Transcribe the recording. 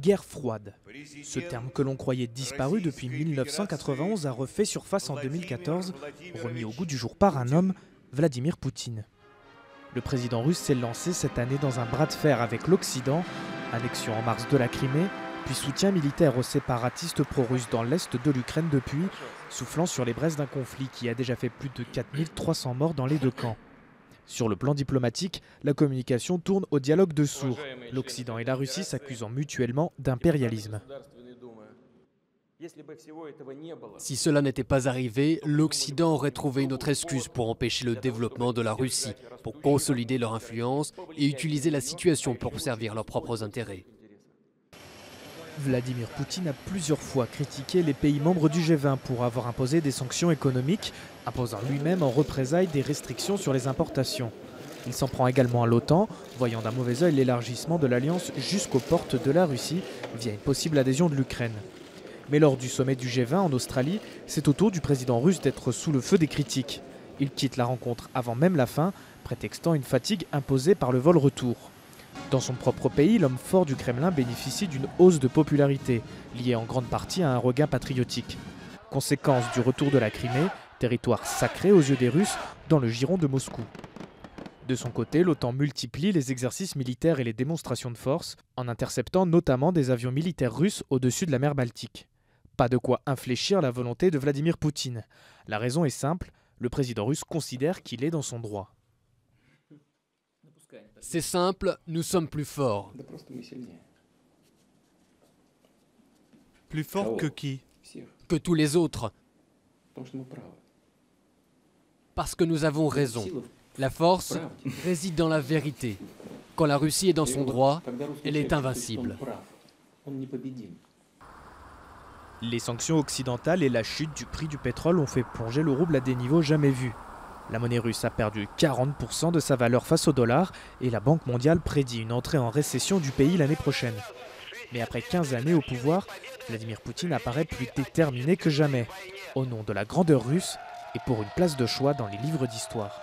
Guerre froide. Ce terme que l'on croyait disparu depuis 1991 a refait surface en 2014, remis au goût du jour par un homme, Vladimir Poutine. Le président russe s'est lancé cette année dans un bras de fer avec l'Occident, annexion en mars de la Crimée, puis soutien militaire aux séparatistes pro-russes dans l'est de l'Ukraine depuis, soufflant sur les braises d'un conflit qui a déjà fait plus de 4300 morts dans les deux camps. Sur le plan diplomatique, la communication tourne au dialogue de sourds, l'Occident et la Russie s'accusant mutuellement d'impérialisme. Si cela n'était pas arrivé, l'Occident aurait trouvé une autre excuse pour empêcher le développement de la Russie, pour consolider leur influence et utiliser la situation pour servir leurs propres intérêts. Vladimir Poutine a plusieurs fois critiqué les pays membres du G20 pour avoir imposé des sanctions économiques, imposant lui-même en représailles des restrictions sur les importations. Il s'en prend également à l'OTAN, voyant d'un mauvais œil l'élargissement de l'Alliance jusqu'aux portes de la Russie via une possible adhésion de l'Ukraine. Mais lors du sommet du G20 en Australie, c'est au tour du président russe d'être sous le feu des critiques. Il quitte la rencontre avant même la fin, prétextant une fatigue imposée par le vol retour. Dans son propre pays, l'homme fort du Kremlin bénéficie d'une hausse de popularité, liée en grande partie à un regain patriotique. Conséquence du retour de la Crimée, territoire sacré aux yeux des Russes, dans le giron de Moscou. De son côté, l'OTAN multiplie les exercices militaires et les démonstrations de force, en interceptant notamment des avions militaires russes au-dessus de la mer Baltique. Pas de quoi infléchir la volonté de Vladimir Poutine. La raison est simple, le président russe considère qu'il est dans son droit. C'est simple, nous sommes plus forts. Plus fort que qui? Que tous les autres. Parce que nous avons raison. La force réside dans la vérité. Quand la Russie est dans son droit, elle est invincible. Les sanctions occidentales et la chute du prix du pétrole ont fait plonger le rouble à des niveaux jamais vus. La monnaie russe a perdu 40% de sa valeur face au dollar et la Banque mondiale prédit une entrée en récession du pays l'année prochaine. Mais après 15 années au pouvoir, Vladimir Poutine apparaît plus déterminé que jamais, au nom de la grandeur russe et pour une place de choix dans les livres d'histoire.